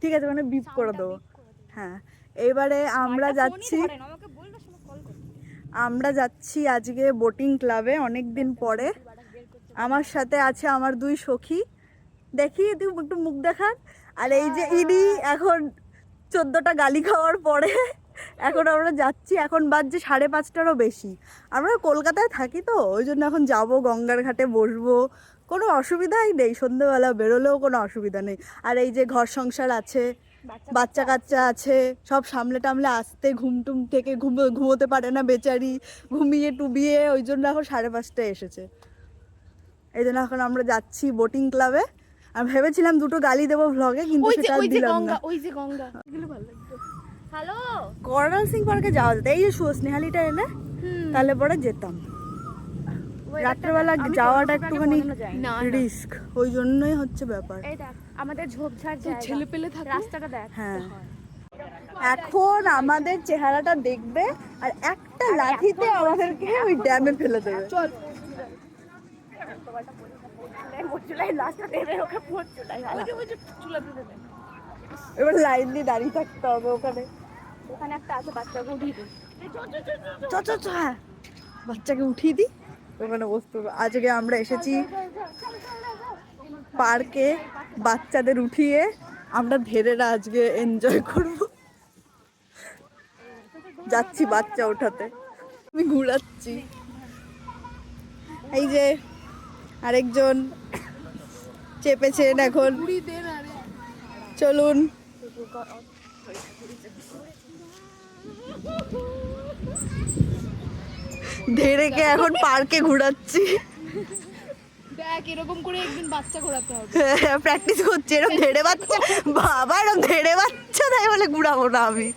ঠিক আছে, মানে বিপ করে দেবো। হ্যাঁ, এবারে আমরা যাচ্ছি আজকে বোটিং ক্লাবে অনেক দিন পরে। আমার সাথে আছে আমার দুই সখী, দেখি তুই একটু মুখ দেখান। আর এই যে ইনি এখন 14টা গালি খাওয়ার পরে এখন আমরা যাচ্ছি, এখন বাজছে 5:30টারও বেশি। আমরা কলকাতায় থাকি তো ওই জন্য এখন যাব, গঙ্গার ঘাটে বসবো, কোনো অসুবিধাই নেই, সন্ধ্যেবেলা বেরোলেও কোনো অসুবিধা নেই। আর এই যে ঘর সংসার আছে, বাচ্চা কাচ্চা আছে, সব সামলে টামলে আসতে ঘুমটুম থেকে ঘুমোতে পারে না বেচারি, ঘুমিয়ে টুবিয়ে ওই জন্য এখন 5:30টায় এসেছে। এই জন্য এখন আমরা যাচ্ছি বোটিং ক্লাবে। আমি ভেবেছিলাম দুটো গালি দেবো ভ্লগে, কিন্তু সেটা দিলাম না। ওই যে গঙ্গা, এগুলো ভালো লাগতো। হ্যালো, করোনাল সিং পার্কে যাওয়া যেত, এই যে স্নেহালিটা এলে তাহলে পরে যেতাম। রাত্রেবেলা যাওয়াটা একটুখানি রিস্ক, ওই জন্যই হচ্ছে ব্যাপার। এই দেখ আমাদের ঝোপঝাড় জায়গা, ছেলে পেলে থাকে, রাস্তাটা দেখ। হ্যাঁ, এখন আমাদের চেহারাটা দেখবে আর একটা লাঠিতে আমাদেরকে ওই ড্যামে ফেলে দেবে। চল, এবার লাইন দিয়ে দাঁড়িয়ে থাকতে হবে ওখানে। ওখানে একটা আছে, বাচ্চাকে উঠিয়ে দিই। হ্যাঁ, বাচ্চাকে উঠিয়ে দিই, ওখানে বসতে হবে। আজকে আমরা এসেছি পার্কে বাচ্চাদের উঠিয়ে আমরা ধেরেরা আজকে এনজয় করব। যাচ্ছি বাচ্চা ওঠাতে, আমি ঘুরাচ্ছি। এই যে আরেকজন চেপেছেন এখন, চলুন। ধেরেকে এখন পার্কে ঘুরাচ্ছি। দেখ এরকম করে একদিন বাচ্চা ঘোরাতে হবে। প্র্যাকটিস করছে, এরকম ধেড়ে বাচ্চা, বাবা এরকম ধেড়ে বাচ্চা তাই বলে ঘুরাবো না আমি।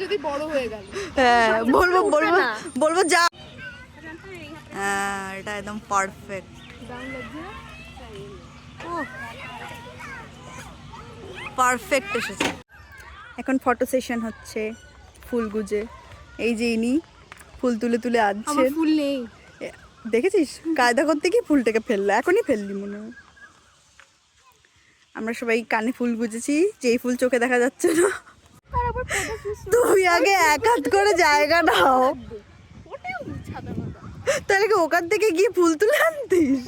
যদি বড় হয়ে গেল, হ্যাঁ বলবো যা। হ্যাঁ, এটা একদম পারফেক্ট। পারফেক্ট এসেছে। এখন ফটো সেশন হচ্ছে ফুল গুজে। এই যে ইনি ফুল তুলে তুলে আনছেন। ফুল নেই, দেখেছিস কায়দা করতে গিয়ে ফুলটাকে ফেললো, এখনই ফেললি মনে হয়। আমরা সবাই কানে ফুল গুজেছি, যেই ফুল চোখে দেখা যাচ্ছে না। তুমি আগে এক হাত করে জায়গা নাও, তাহলে কি ওখান থেকে গিয়ে ফুল তুলে আনতিস?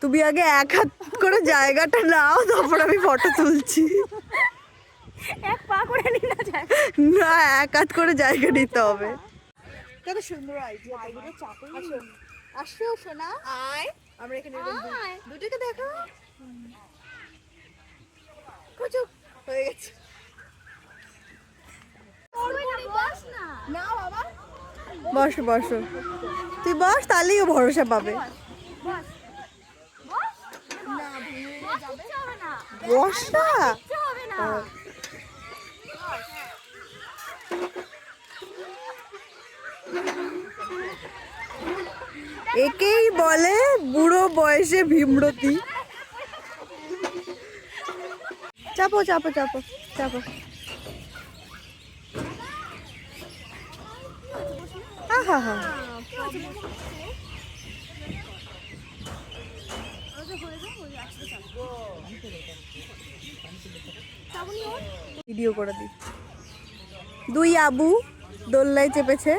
তুমি আগে এক হাত করে জায়গাটা নাও, তারপর আমি ফটো তুলছি। এক পা করে নি না যায় না, এক হাত করে জায়গা নিতে হবে। কত সুন্দর আইডিয়া। আসো সোনা, আয় আমরা এখানে দুটোকে দেখো। কচু হয়ে গেছে। না বাবা, বসো বসো, তুই বস, তাহলেই ও ভরসা পাবে। বস না, একেই বলে বুড়ো বয়সে ভীমরতি। চাপো চাপো চাপো চাপো। হা হা, ভিডিও করে দিই। দুই আবু দোল্লায় চেপেছে।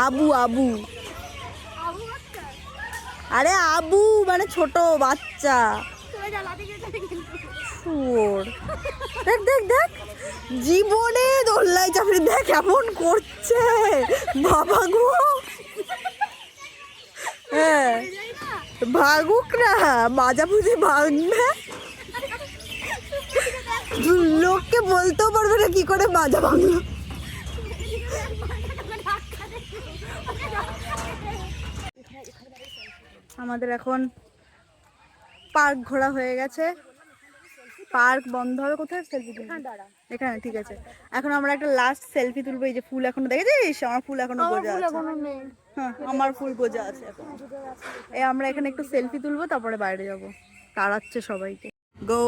আবু আবু, আরে আবু মানে ছোট বাচ্চা। দেখ দেখ দেখ, জীবনে দোল্লায় চাপে, দেখ কেমন করছে বাবা গো। হ্যাঁ, ভাগুক না, মাজা বুঝি ভাগবে, লোককে বলতেও পারবে না কি করে মাজা ভাঙলো। আমাদের এখন পার্ক ঘোরা হয়ে গেছে, পার্ক বন্ধ হবে। কোথায় সেলফি তুলবো? এখানে, ঠিক আছে। এখন আমরা একটা লাস্ট সেলফি তুলবো। এই যে ফুল এখনো দেখেছিস, আমার ফুল এখনো গোজা আছে। হ্যাঁ, আমার ফুল গোজা আছে এখন। এই আমরা এখানে একটু সেলফি তুলবো, তারপরে বাইরে যাব। তাড়াচ্ছে সবাইকে। গো,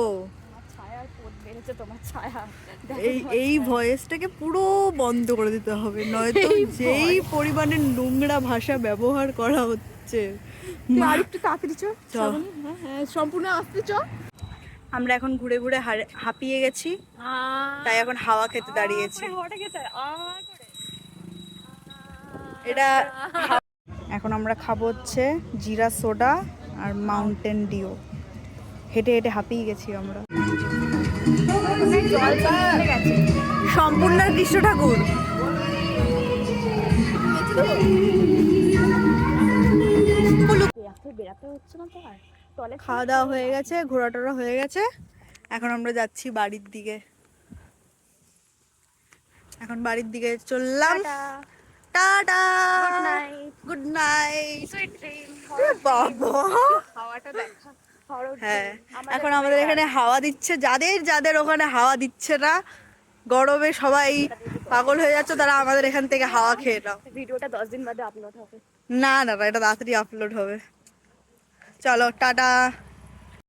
এই ভয়েসটাকে পুরো বন্ধ করে দিতে হবে, নয়তো যেই পরিমাণে নোংরা ভাষা ব্যবহার করা হচ্ছে। হচ্ছে। তুই আর একটু তাড়াতাড়ি চ। চ। হ্যাঁ হ্যাঁ সম্পূর্ণ আসতে চ। আমরা এখন ঘুরে ঘুরে হাঁপিয়ে গেছি, তাই এখন হাওয়া খেতে দাঁড়িয়েছি। এটা এখন আমরা খাবো হচ্ছে জিরা সোডা আর মাউন্টেন ডিউ। হেঁটে হেঁটে হাঁপিয়ে গেছি আমরা। সম্পূর্ণ কৃষ্ণ ঠাকুর। খাওয়া দাওয়া হয়ে গেছে, ঘোরাটোরা হয়ে গেছে, এখন আমরা যাচ্ছি বাড়ির দিকে। এখন বাড়ির দিকে চললাম। Tata, good night. বাবা, হ্যাঁ এখন আমাদের এখানে হাওয়া দিচ্ছে। যাদের যাদের ওখানে হাওয়া দিচ্ছে না, গরমে সবাই পাগল হয়ে যাচ্ছে, তারা আমাদের এখান থেকে হাওয়া খেয়ে নাও। ভিডিওটা 10 দিন বাদে আপলোড হবে। না না না, এটা তাড়াতাড়ি আপলোড হবে। চলো টাটা।